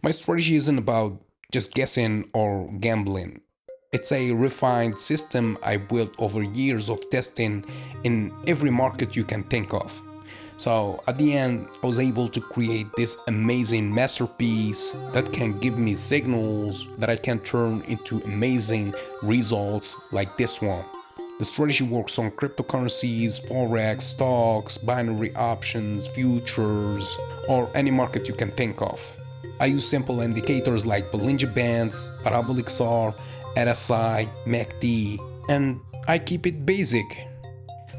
My strategy isn't about just guessing or gambling. It's a refined system I built over years of testing in every market you can think of. So at the end, I was able to create this amazing masterpiece that can give me signals that I can turn into amazing results like this one. The strategy works on cryptocurrencies, forex, stocks, binary options, futures, or any market you can think of. I use simple indicators like Bollinger Bands, Parabolic SAR, RSI, MACD, and I keep it basic.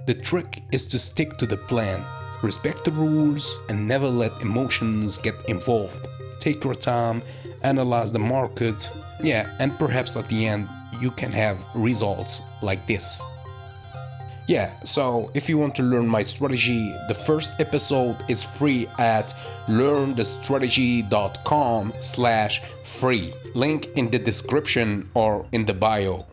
The trick is to stick to the plan, respect the rules, and never let emotions get involved. Take your time, analyze the market, and perhaps at the end you can have results like this. So if you want to learn my strategy, the first episode is free at learnthestrategy.com/free. Link in the description or in the bio.